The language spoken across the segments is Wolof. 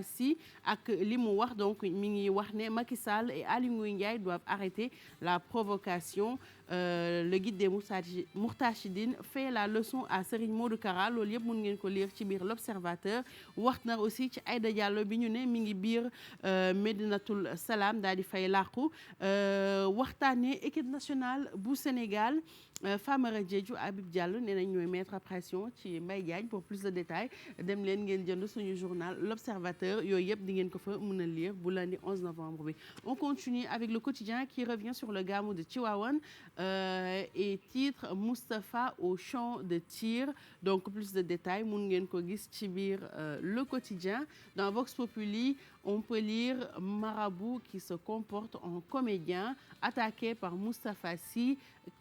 Si ak li mu wax donc mi ngi wax ne Macky Sall et Aly Ngouille Ndiaye doivent arrêter la provocation. Le guide des Moustarchidine fait la leçon à Serigne Modou Kara loolu yëpp mun ngeen ko lire ci biir l'Observateur. wax na aussi ci Aïda Diallo bi ñu ne mi ngi biir Médinatoul Salam daal di fay làqu. waxtaanee équipe nationale bu Sénégal. Famara Diédhiou Habib Diallo nee nañ ñooy mettre pression ci Mbaye Diagne. Pour plus de détails dem leen ngeen jënd suñu journal l'Observateur yooyu yëpp di ngeen ko fa mën a lire bu lundi 11 novembre bi. On continue avec le quotidien qui revient sur le Gamou de Tivaouane et titre Moustapha au champ de tir. Donc plus de détails mun ngeen ko gis ci biir le quotidien. Dans Vox Populi on peut lire Marabout qui se comporte en comédien attaqué par Moustapha Sy.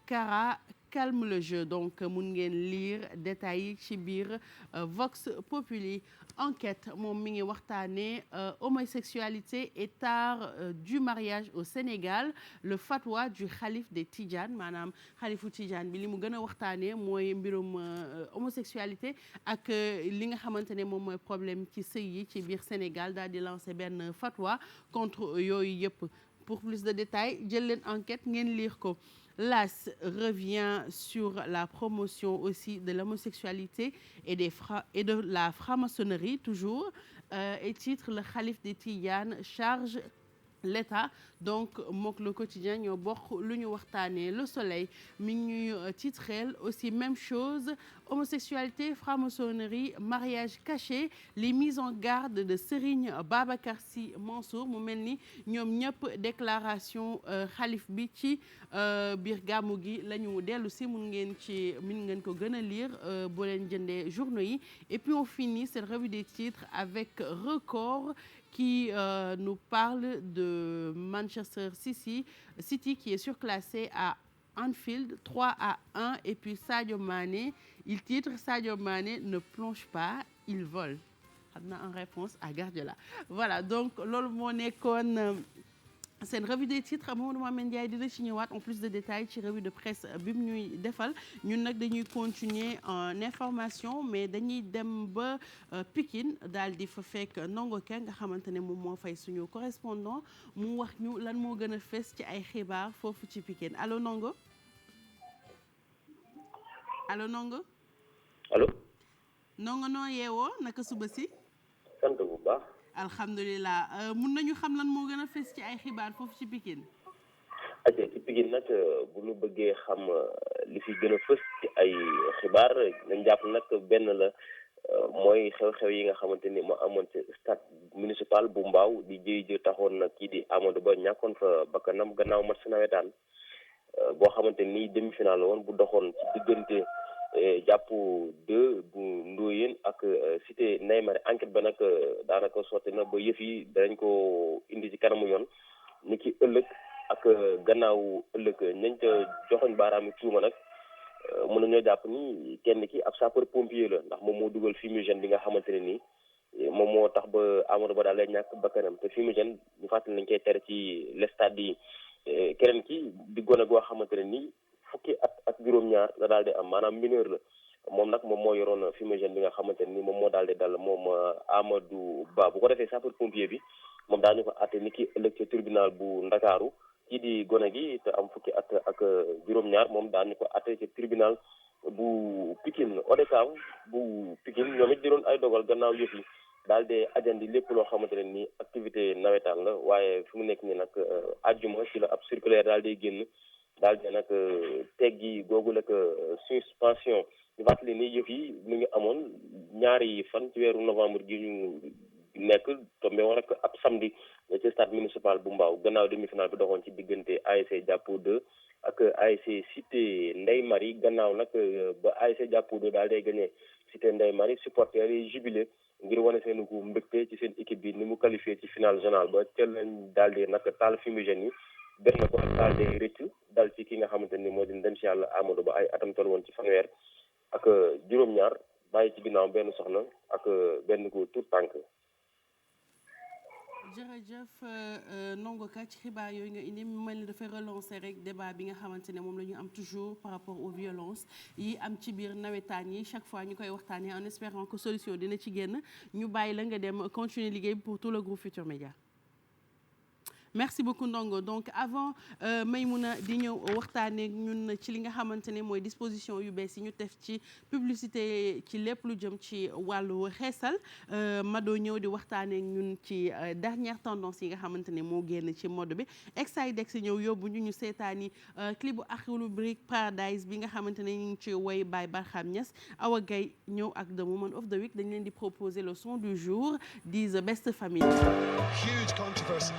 Kara calme le jeu donc mun ngeen lire détails yi ci biir Vox Populi. Enquête moom mi ngi waxtaanee homosexualité et art du mariage au Sénégal. Le fatwa du xalif des Tidjane maanaam xalifu Tidjane bi li mu gën a waxtaanee mooy mbirum homosexualité ak li nga xamante ne moom mooy problème ci sëy yi ci biir Sénégal daal di lancer benn fatwa contre yooyu yëpp. Pour plus de détails jël leen enquête ngeen lire ko. L'As revient sur la promotion aussi de l'homosexualité et de la franc-maçonnerie toujours et titre le khalife des Tidianes charge l'État donc mook le quotidien ñoo bokk lu ñu waxtaanee. Le Soleil mi ngi ñuy titreel aussi même chose homosexualité franc-maçonnerie mariage caché les mises en garde de Serigne Babacar Sy Mansour mu mel ni ñoom ñëpp déclaration xalif bi ci biir gàmmu gi la ñu dellu si mun ngeen ko gën a lire boo leen jëndee journaux yi. Et puis on finit cette revue des titres avec Record qui nous parle de Manchester City qui est surclassé à Anfield 3-1 et puis Sadio Mané il titre Sadio Mané ne plonge pas il vole xam na en réponse à Guardiola. Voilà donc loolu moo nekkoon seen revue des titres Mamadou Mamen Ndiaye dina ci ñëwaat en plus de détails ci revue de presse bi mu ñuy defal. Ñun nag dañuy continuer en information mais dañuy dem ba Pikine daal di fa fekk Ndongo Ka nga xamante ne moom moo fay suñu correspondant mu wax ñu lan moo gën a fës ci ay xibaar foofu ci Pikine allo Ndongo. allo Ndongo. allo. Ndongo noo yeewoo naka suba si. sant bu baax. alhamdulilah mun nañu xam lan moo gën a fës ci ay xibaar foofu ci Pikine. ok ci Pikine nag bu ñu bëggee xam li fi gën a fës ci ay xibaar nañ jàpp nag benn la mooy xew-xew yi nga xamante ni moo amoon ci stade municipal bu Mbao di jëy taxoon nag kii di Amadou Ba ñàkkoon fa bakkanam gannaaw match nawetaan boo xamante ni demi-finale la woon bu doxoon ci diggante jàpp 2 bu Ndoyeen ak cité Neymar enquête ba nag daanaka sotti na ba yëf yi danañ ko indi ci kanamu yoon ni ki ëllëg ak gannaaw ëllëg ñañ ca joxoñ baaraami tuuma nag mën nañoo jàpp ni kenn ki ab sapeur pompier la ndax moom moo dugal fumigène bi nga xamante ne nii moom moo tax ba Amadou Ba daal lay ñàkk bakkanam te fumigène ñu fàttali nañ koy tere ci les stades yi. keneen ki di gone goo xamante ne nii fukki at ak juróom-ñaar la daal di am maanaam mineur la moom nag moom moo yoroon fumigène bi nga xamante ne nii moom moo daal di dal moom Amadou Ba bu ko defee sapeur pompier bi moom daañu ko àtte ni ki ëllëg ci tribunal bu Ndakaaru kii di gone gi te am fukki at ak juróom-ñaar moom daañu ko àtte ci tribunal bu Pikine ODCAV bu Pikine ñoom it di doon ay dogal gannaaw yëf yi daal di ajandi lépp loo xamante ne nii activité nawetaan la waaye fi mu nekk nii nag àjjuma ci la ab circulaire daal di génn daal di nag teggi googu la suspension ñu fàttali ni yëf yi mu ngi amoon ñaari fan ci weeru novembre gi ñu nekk tombé woon rek ab samedi ci stade municipal bu Mbao gannaaw demi-finale bi doxoon ci diggante ASC Jàppo 2 ak ASC Cité Ndeye Marie gannaaw nag ba ASC Jàppo 2 daal day gagné Cité Ndeye Marie supporters yi jubilé ngir wane seen ku mbégte ci seen équipe bi ni mu qualifié ci finale générale ba teel lañ daal di nag taal fumigène yi benn ko daal di rëcc dal ci ki nga xamante ni moo di dem si yàlla Amadou Ba ay atam toll woon ci fanweer ak juróom-ñaar bàyyi ci ginnaaw benn soxna ak benn ko tout tànk. jërëjëf Ndongo Ka ci xibaar yooyu nga indi mu mel ni dafay relancer rek débat bi nga xamante ne moom la ñu am toujours par rapport aux violences yi am ci biir nawetaan yi chaque fois ñu koy waxtaanee en espérant que solution dina ci génn ñu bàyyi la nga dem continuer liggéey pour tout le groupe Futurs Médias. Merci beaucoup Ndongo donc avant Maymouna di ñëw waxtaanee ñun ci li nga xamante ne mooy disposition yu bees yi ñu def ci publicité ci lépp lu jëm ci wàllu xeesal Mado ñëw di waxtaanee ñun ci dernière tendance yi nga xamante ne moo génn ci mode bi Exidex ñëw yóbbu ñu seetaani clip bu Akhlou Brick Paradise bi nga xamante ne ñu ngi ci woy Baye Barham Niass Awa Gaye ñëw ak The Woman of the Week dañ leen di proposer le son du jour di The Best Family. Huge controversy.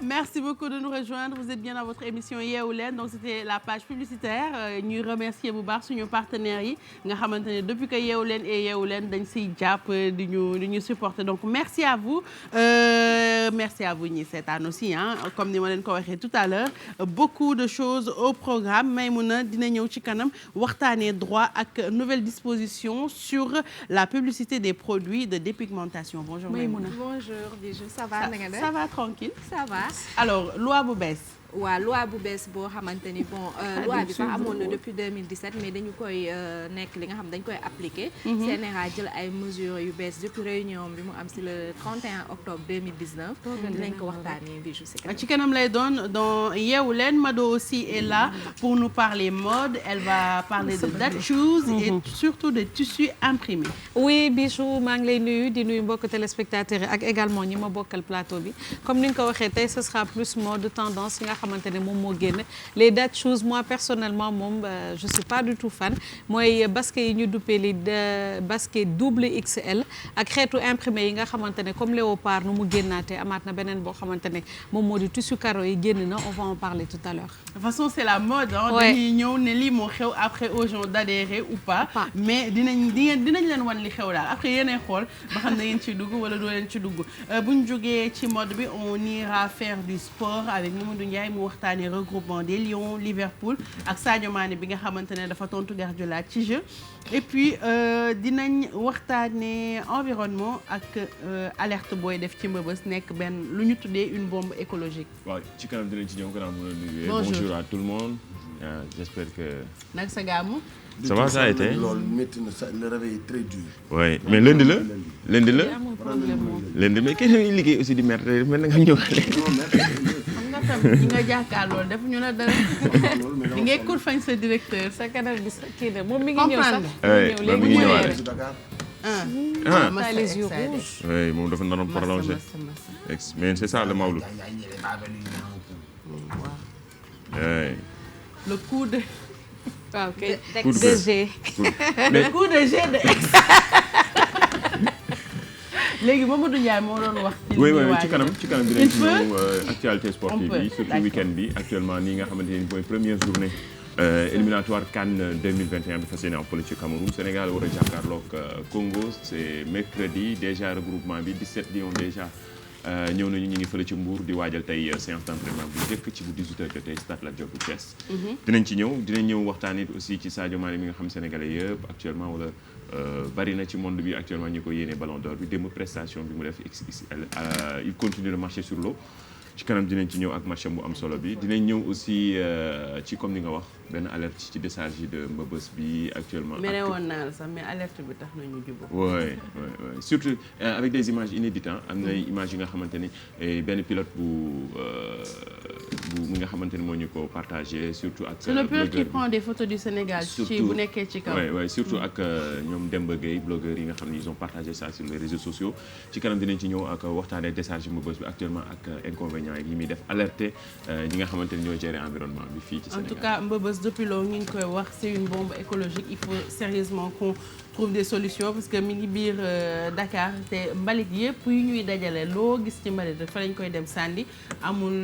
Merci beaucoup de nous rejoindre. Vous êtes bien dans votre émission Yeewu Leen donc c'était la page publicitaire ñuy remercier bu baax suñu partenaires yi nga xamante ne depuis que Yeewu Leen et Yeewu Leen dañ siy jàpp di ñu supporter donc merci à vous ñi seetaan aussi comme ni ma leen ko waxee tout à l'heure beaucoup de choses au programme Maymouna dina ñëw ci kanam waxtaanee droit ak nouvelles dispositions sur la publicité des produits de dépigmentation. Bonjour Maymouna. Bonjour Bijou, ça va na nga def? Ça va tranquille. Ça va. Alors loi bu bees. waaw loi bu bees boo xamante ni loi bi sax amoon na depuis 2017 mais dañu koy nekk li nga xam dañ koy appliquer. CNRA jël ay mesures yu bees depuis réunion bi mu am si le 31 octobre 2019. dinañ ko waxtaanee Bijou ci kanam lay doon dans Yeewu Leen Mado aussi est là pour nous parler mode elle va parler de date shoes et surtout de tissus imprimés. oui Bijou maa ngi lay nuyu di nuyu mbokk téléspectateurs yi ak également ñi ma bokkal plateau bi comme ni nga ko waxee tey ce sera plus mode tendance yi nga xamante ne moom moo génn les date shoes moi personnellement moom je suis pas du tout fan mooy basket yi ñu duppee li basket double XL ak xeetu imprimé yi nga xamante ne comme léopard nu mu génnaatee amaat na beneen boo xamante ne moom moo di tissu caro yi génn na on va en parler tout à l'heure. De toute façon c'est la mode dañuy ñëw ne lii moo xew après aux gens d'adhérer ou pas mais dinañ leen wan li xew daal après yéenay xool ba xam ne ngeen ci dugg wala doo leen ci dugg bu ñu jógee ci mode bi on ira faire du sport avec Mamadou Ndiaye mu waxtaanee regroupement des Lions Liverpool ak Sadio Mané bi nga xamante ne dafa tontu Guardiola ci jeu et puis dinañ waxtaanee environnement ak alerte booy def ci Mbëbës nekk benn lu ñu tuddee une bombe écologique. waaw ci kanam dinañ ci ñëw gannaaw mën a nuyuwee. Bonjour à tout le monde. J'espère que. nag sa gàmmu. Ça va, ça a été. loolu métti na le réveil est très dur. oui mais lundi la. lundi mais kenn liggéey aussi di mer mel na nga ñëwaale. ñi nga jàkkaarloo def ñu la dara li ngay kur fañ sa directeur sa kanam bi kii de moom mi ngi ñëw sax. oui mi ngi ñëwaale. les yeux rouges. oui moom dafa naroon prolongé. mais c'est ça le Maodo. le coup de. waaw kay coup de G. le coup de G de ex. léegi Mamadou Ndiaye moo doon wax. oui ci kanam dinañ ci ñëw actualité sportive bi surtout week-end bi actuellement nii nga xamante ni mooy première journée éliminatoire CAN 2021 bi fas yéene am fële ci Cameroun Sénégal war a jàkkaarloog Congo c'est mercredi déjà regroupement bi 17 Lions déjà ñëw nañu ñu ngi fële ci Mbour di waajal tey séance d'entraînement bu njëkk ci bu 18h jotee stade Lat Dior bu Thiès. dinañ ñëw waxtaan it aussi ci Sadio Mané mi nga xam sénégalais yëpp actuellement wala. bari na ci monde bi actuellement ñi ko yéene ballon d'or bi démb prestation bi mu def XXL il continue de marcher sur l'eau ci kanam dinañ ci ñëw ak match bu am solo bi dinañ ñëw aussi ci comme ni nga wax benn alerte ci décharge de Mbëbës bi actuellement. mais ne woon naa la sax mais alerte bi tax nañu jubóo. oui surtout avec des images inédites am na images yi nga xamante ni benn pilote bu mi nga xamante ni moo ñu ko partagé surtout ak. c'est le pilote qui prend des photos du Sénégal. ci bu nekkee ci kaw. oui surtout ak ñoom Demba Gueye blogueurs yi nga xam ne ils ont partagé ça sur les réseaux sociaux ci kanam dinañ ci ñëw ak waxtaanee décharge Mbëbës bi actuellement ak inconvénients yi muy def alerter ñi nga xamante ni ñoo gérer environnement bi fii ci Sénégal. En tout cas Mbëbës depuis lors ñu ngi koy wax c'est une bombe écologique il faut sérieusement trouve des solutions parce que mi ngi biir Dakar te mbalit yëpp yu ñuy dajale loo gis ci mbalit rek fa lañ koy dem sànni amul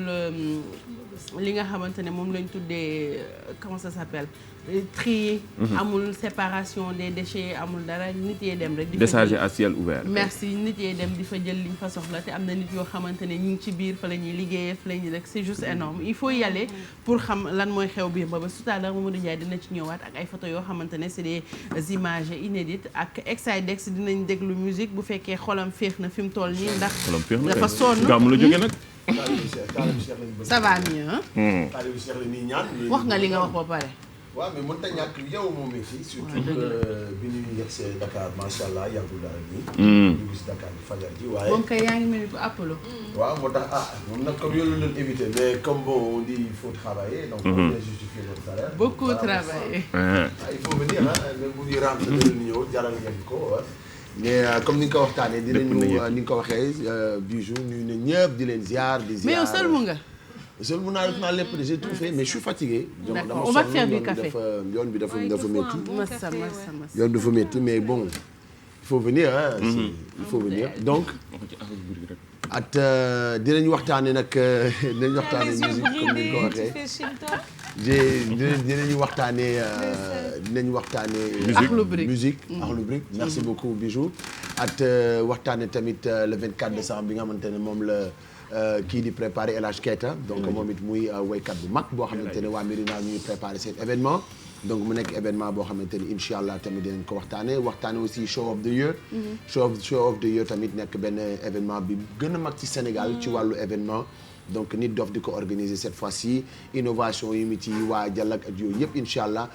li nga xamante ne moom lañ tuddee comment ça s'appelle tri amul séparation des déchets amul dara nit yee dem rek. di fa décharger à ciel ouvert. merci nit yee dem di fa jël liñ fa soxla te am na nit yoo xamante ne ñu ngi ci biir fa la ñuy liggéeyee fa la ñuy rek c'est juste énorme il faut y aller pour xam lan mooy xew biir ba tout à l'heure Mamadou Ndiaye dina ci ñëwaat ak ay photos yoo xamante ne c'est des images inédites ak Exidex dinañ déglu musique bu fekkee xolam féex na fi mu toll nii ndax. xolam féex na dafa sonn gàmmu la jógee nag. ça va mieux wax nga li nga wax ba pare. waaw mais mënut a ñàkk yow moom métti surtout que bi ñu yegsee Dakar macha allah yàggul dara nii. ñu gis Dakar bi fajar ji waaye. moom kay yaa ngi mel ni bu Apollo. waaw moo tax moom nag comme yow la doon éviter mais comme bon on dit il faut travailler. donc on vient justifier notre salaire. beaucoup travailler. il faut venir même bu ñuy rendre danañ ñëw jaral ngeen ko mais comme ni nga ko waxtaanee dinañu ni nga ko waxee Bijou nuyu na ñëpp di leen ziar di ziar. mais yow sëlmu nga. seul mun naa lépp j'ai tout fait mais je suis fatigué. d'accord on va faire du café yoon bi dafa métti. massa yoon bi dafa métti mais bon il faut venir il faut venir donc. dinañ waxtaanee nag dinañ waxtaanee musique comme ni nga ko waxee. dinañ waxtaanee musique Akhlou Brick merci beaucoup Bijou waxtaanee tamit le 24 décembre bi nga xamante ne moom la kii di préparé El Hadj Keita donc moom it muy woykat bu mag boo xamante ne waa Médina ñuy préparé cet événement donc mu nekk événement boo xamante ni incha allah tamit dinañ ko waxtaanee aussi show of the year show of the year tamit nekk benn événement bi gën a mag ci Sénégal ci wàllu événement donc nit dof di ko organiser cette fois-ci innovation yi mu ci waajal ak yooyu yëpp incha allah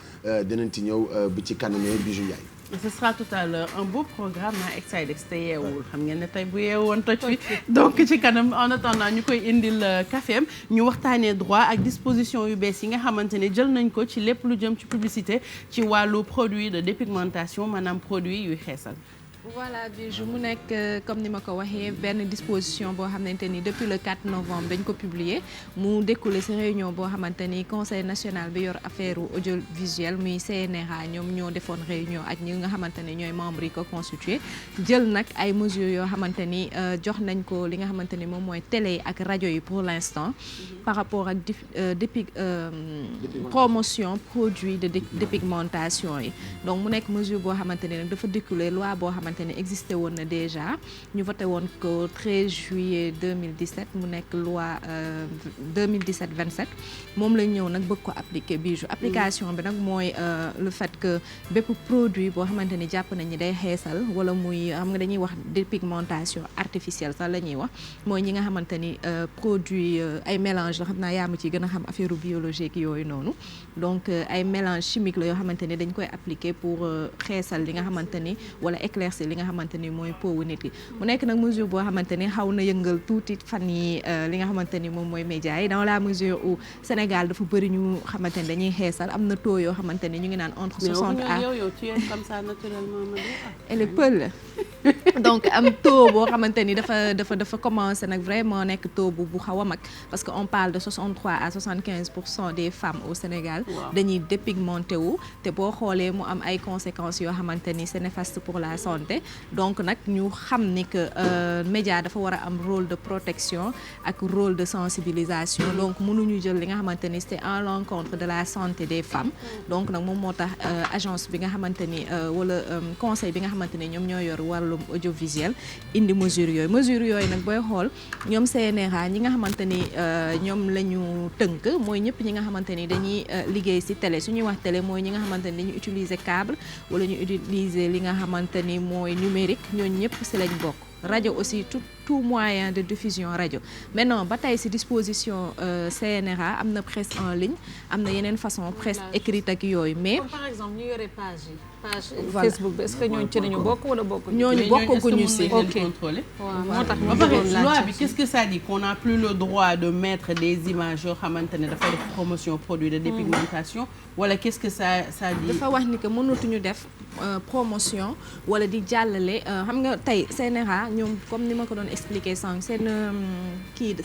dinañ ci ñëw bi ci kanamee Bijou Ndiaye. ce sera tout à l'heure un beau programme à Exidex te yeewul xam ngeen ne tey bu yeewoon toj fi donc ci kanam en attendant ñu koy indil caféem ñu waxtaanee droit ak disposition yu bees yi nga xamante ne jël nañ ko ci lépp lu jëm ci publicité ci wàllu produit de dépigmentation maanaam produit yuy xeesal. voilà Bijou mu nekk comme ni ma ko waxee benn disposition boo xamante ni depuis le 4 novembre dañ ko publier mu découlé ci réunion boo xamante ni conseil national bi yor affaire audiovisuel muy CNRA ñoom ñoo defoon réunion ak ñi nga xamante ni ñooy membres yi ko constitué jël nag ay mesures yoo xamante ni jox nañ ko li nga xamante ni moom mooy télé yi ak rajo yi pour l'instant par rapport ak promotion produit de dépigmentation yi donc mu nekk mesure boo xamante ni nag dafa découlé loi boo xamante ne existé woon na déjà ñu voté woon ko 13 juillet 2017 mu nekk loi 2017-27 moom lañ ñëw nag bëgg ko appliquer Bijou application bi nag mooy le fait que bépp produit boo xamante ni jàpp nañ ni day xeesal wala muy xam nga dañuy wax dépigmentation artificielle sax la ñuy wax mooy ñi nga xamante ni produit ay mélange la xam naa yaa ma ci gën a xam affaire biologique yooyu noonu donc ay mélange chimique la yoo xamante ni dañ koy appliquer pour xeesal li nga xamante ni wala éclaircir li nga xamante ni mooy peau nit ki mu nekk nag mesure boo xamante ni xaw na yëngal tuuti fan yi li nga xamante ni moom mooy média yi dans la mesure où Sénégal dafa bëri ñu xamante ni dañuy xeesal am na taux yoo xamante ni ñu ngi naan entre 60 à yow tu es comme ça naturellement elle est pël donc am taux boo xamante ni dafa commencé nag vraiment nekk taux bu xaw a mag parce que on parle de 63 à 75% des femmes au Sénégal dañuy dépigmenté wu te boo xoolee mu am ay conséquences yoo xamante ni c'est néfaste pour la santé donc nag ñu xam ni que média dafa war a am rôle de protection ak rôle de sensibilisation donc mënuñu jël li nga xamante ni c'est à l'encontre de la santé des femmes donc nag moom moo tax agence bi nga xamante ni wala conseil bi nga xamante ni ñoom ñoo yor wàllum audiovisuel indi mesures yooyu nag booy xool ñoom CNRA ñi nga xamante ni ñoom la ñu tënk mooy ñëpp ñi nga xamante ni dañuy liggéey ci télé su ñuy wax télé mooy ñi nga xamante ni dañuy utiliser câble wala ñu utiliser li nga xamante ni mooy numérique ñooñu ñëpp ci lañ bokk rajo aussi tout moyen de diffusion rajo maintenant ba tey ci disposition CNRA am na presse en ligne am na yeneen façon presse écrite ak yooyu mais comme par exemple ñu yore page Facebook bi est-ce que ñooñu ci nañu bokk wala bokk ñooñu bokkaguñu ci ok waaw moo tax ba pare loi bi qu'est-ce que ça dit qu'on n'a plus le droit de mettre des images yoo xamante ne dafay def promotion produit de dépigmentation wala qu'est-ce que ça dit dafa wax ni que mënatuñu def promotion wala di jàllale xam nga tey CNRA ñoom comme ni ma ko doon expliqué sànq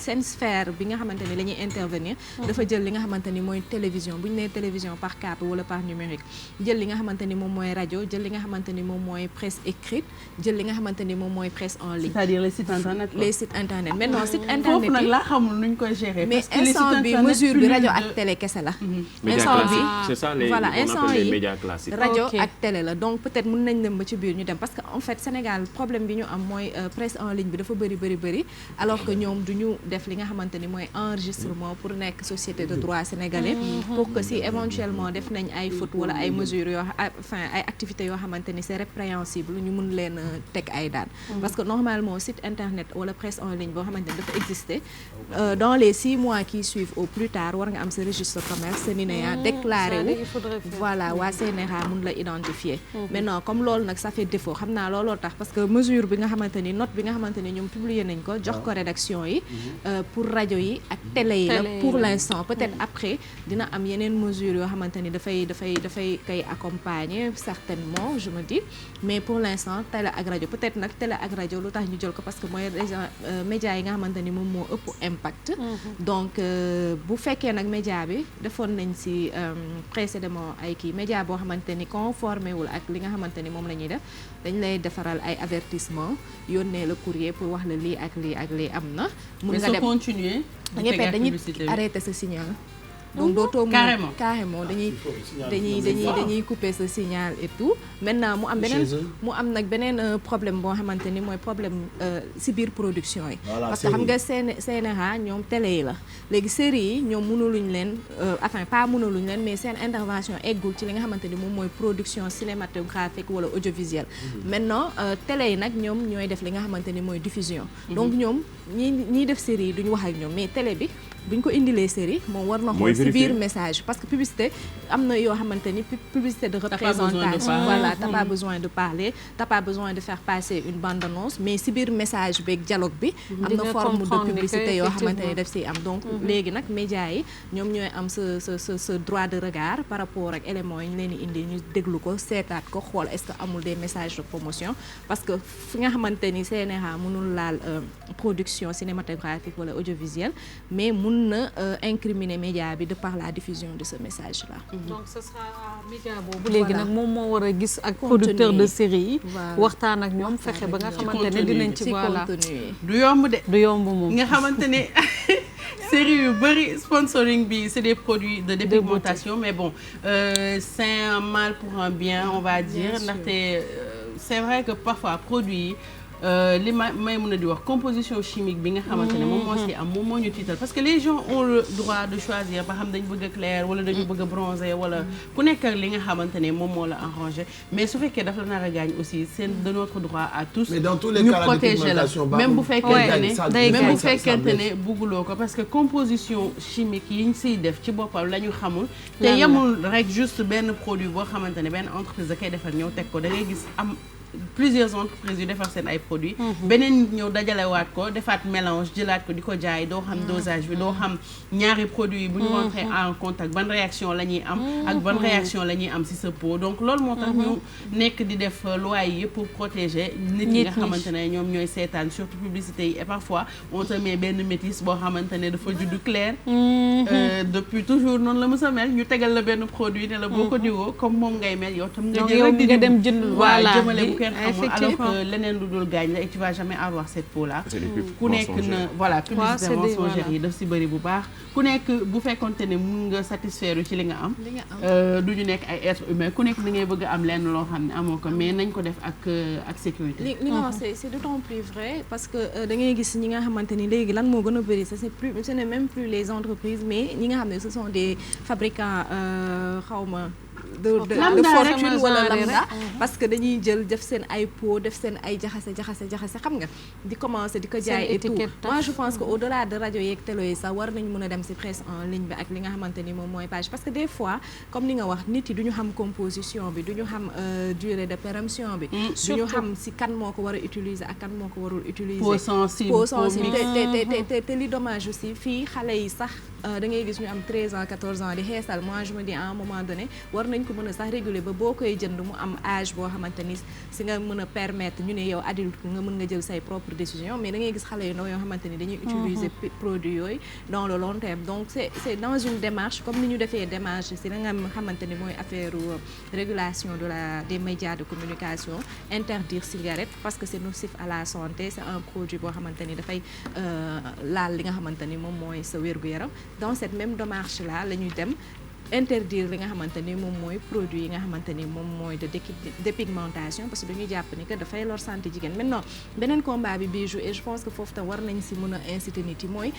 seen sphère bi nga xamante ni la ñuy intervenir dafa jël li nga xamante ni mooy télévision bu ñu nee télévision par câble wala par numérique jël li nga xamante ni moom mooy rajo jël li nga xamante ni moom mooy presse écrite jël li nga xamante ni moom mooy presse en ligne. c'est-à-dire les sites internet. les sites internet maintenant site internet yi foofu nag laa xamul nuñ koy gérer. mais instant bi mesure bi rajo ak télé kese la. instant bi c'est ça les voilà instant yi médias classiques. rajo ak télé la donc peut-être mën nañ dem ba ci biir ñu dem parce que en fait Sénégal problème bi ñu am mooy presse en ligne bi dafa bëri alors que ñoom du ñu def li nga xamante ni mooy enregistrement pour nekk société de droit sénégalais pour que si éventuellement def nañ ay fautes wala ay mesures yoo ay activités yoo xamante ni c'est répréhensible ñu mun leen teg ay daan parce que normalement site internet wala presse en ligne boo xamante ni dafa exister dans les 6 mois qui suivent au plus tard war nga am sa registre commerce sa NINEA déclaré wu voilà waa CNRA mun la identifier maintenant comme loolu nag ça fait défaut xam naa looloo tax parce que mesure bi nga xamante ni note bi nga xamante ni ñoom publier nañ ko jox ko rédaction yi pour rajo yi ak télé yi la pour l'instant peut-être après dina am yeneen mesures yoo xamante ni dafay koy accompagner certainement je me dis mais pour l'instant télé ak rajo peut-être nag télé ak rajo lu tax ñu jël ko parce que mooy médias yi nga xamante ni moom moo ëpp impact donc bu fekkee nag média bi defoon nañ ci précédemment ay kii média boo xamante ni conformé wul ak li nga xamante ni moom la ñuy def dañ lay defaral ay avertissement yónnee la courrier pour wax la lii ak lii ak lii am na mun nga dem continuer dañuy arrêter ce signal donc dootoo mën carrément dañuy couper ce signal et tout maintenant mu am nag beneen problème boo xamante ni mooy problème ci biir production yi parce que xam nga CNRA ñoom télé yi la léegi série yi ñoom mënuluñ leen pas mënuluñ leen mais seen intervention eggul ci li nga xamante ni moom mooy production cinématographique wala audiovisuelle maintenant télé yi nag ñoom ñooy def li nga xamante ni mooy diffusion donc ñoom ñiy def série yi duñu wax ak ñoom mais télé bi buñ ko indilee série moom war na xool ci biir message parce que publicité am na yoo xamante ni publicité de représentation voilà t'as pas besoin de parler t'as pas besoin de faire passer une bande annonce mais ci biir message beeg dialogue bi am na forme de publicité yoo xamante ni daf ciy am donc léegi nag médias yi ñoom ñooy am ce droit de regard par rapport ak éléments yi ñu leen di indi ñu déglu ko seetaat ko xool est-ce que amul des messages de promotion parce que fi nga xamante ni CNRA mënul laal production cinématographique wala audiovisuelle mais mun na incriminer média bi de par la diffusion de ce message là. donc ce sera média boobu léegi nag moom moo war a gis ak producteur de série yi waxtaan ak ñoom fexe ba nga xamante ne dinañ ci voilà du yomb de du yomb moom nga xamante ne série yu bëri sponsoring bi c'est des produits de dépigmentation mais bon c'est un mal pour un bien on va dire ndaxte c'est vrai que parfois produits yi li may mën a di wax composition chimique bi nga xamante ne moom moo ci am moom moo ñu tiital parce que les gens ont le droit de choisir ba xam dañu bëgg a clair wala dañu bëgg a bronzer wala ku nekk ak li nga xamante ne moom moo la arrangé mais su fekkee daf la nar a gaañ aussi c'est de notre droit à tous mais dans tous les ñu cas protéger la même bu fekkente ne bugguloo ko parce que composition chimique yi ñu siy def ci boppam la ñu xamul te yemul rek juste benn produit boo xamante ne benn entreprise da koy defar ñëw teg ko da ngay gis am plusieurs entreprises yu defar seen ay produits beneen nit ñëw dajalewaat ko defaat mélange jëlaat ko di ko jaay doo xam dosage bi doo xam ñaari produits yi bu ñu rentré en contact ban réaction la ñuy am ak ban réaction la ñuy am ci sa peau donc loolu moo tax ñu nekk di def loi yi yëpp pour protéger nit ñi nga xamante ne ñoom ñooy seetaan surtout publicité yi et parfois on te met benn métis boo xamante ne dafa juddu clair depuis toujours noonu la mës a mel ñu tegal la benn produit ne la boo ko diwoo comme moom ngay mel yow tam nga jël rek di dem jënd voilà kenn xamul alors que leneen lu dul gaañ la et tu vas jamais avoir cette peau là ku nekk na voilà publicité mensongère yi daf si bëri bu baax ku nekk bu fekkonte ne mun nga satisfaire ci li nga am du ñu nekk ay être humain ku nekk da ngay bëgg am lenn loo xam ne amoo ko mais nañ ko def ak sécurité li nga wax c'est d'autant plus vrai parce que da ngay gis ñi nga xamante ni léegi lan moo gën a bëri ce n'est même plus les entreprises mais ñi nga xam ne ce sont des fabricants xawma de fortune wala lambda parce que dañuy jël def seen ay pot def seen ay jaxase xam nga di commencer di ko jaay et tout moi je pense que au-delà de rajo yeeg télé yi sax war nañ mën a dem ci presse en ligne bi ak li nga xamante ni moom mooy page parce que des fois comme ni nga wax nit yi duñu xam composition bi duñu xam durée de péremption bi duñu xam ci kan moo ko war a utiliser ak kan moo ko warul utiliser peau sensible te li dommage aussi fii xale yi sax da ngay gis ñu am 13 ans 14 ans di xeesal moi je me dis à un moment donné war nañ ko mën a sax réguler ba boo koy jënd mu am âge boo xamante ni si nga mën a permettre ñu ne yow adulte nga mën nga jël say propres décisions mais da ngay gis xale yu ndaw yoo xamante ni dañuy utiliser produits yooyu dans le long terme donc c'est dans une démarche comme ni ñu defee démarche si la nga xamante ni mooy affaire régulation des médias de communication interdire cigarette parce que c'est nocif à la santé c'est un produit boo xamante ni dafay laal li nga xamante ni moom mooy sa wér-gu-yaram dans cette même démarche là la ñuy dem interdire li nga xamante ni moom mooy produit yi nga xamante ni moom mooy de dépigmentation parce que dañuy jàpp ni que dafay lor santé jigéen maintenant beneen combat bi Bijou et je pense que foofu tam war nañ si mën a inciter nit yi mooy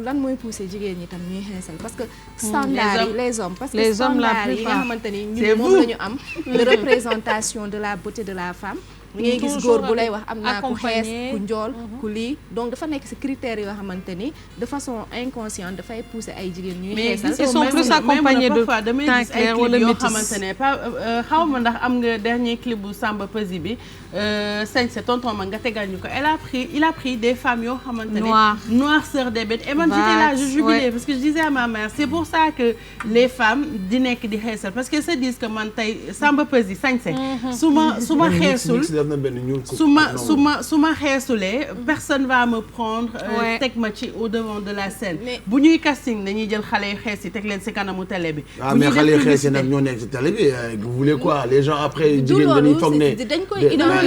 lan mooy pousser jigéen ñi tam ñuy xeesal parce que standard yi les hommes parce que standard yi nga xamante ni ñun moom la ñu am de représentation de la beauté de la femme li ngay gis góor bu lay wax am naa ku xees ku njool ku lii donc dafa nekk ci critères yoo xamante ni de façon inconsciente dafay pousser ay jigéen ñuy xeesal. ils sont plus accompagnés de teint clair wala métis xamante ne xaw ma ndax am nga dernier clip bu Samba Peuzzi bi sañse tonton ma nga tegal ñu ko il a pris des femmes yoo xamante ne noirceur des bêtes et man j'étais là je jubilais parce que je disais à ma mère c'est pour ça que les femmes di nekk di xeesal parce que se disent que man tey Samba Peuzzi sañse su ma xeesul su ma xeesulee personne va me prendre teg ma ci au devant de la scène bu ñuy casting dañuy jël xale yu xees yi teg leen ci kanamu télé bi mais xale yu xees yi nag ñoo nekk ci télé bi vous voulez quoi les gens après jigéen dañuy foog ne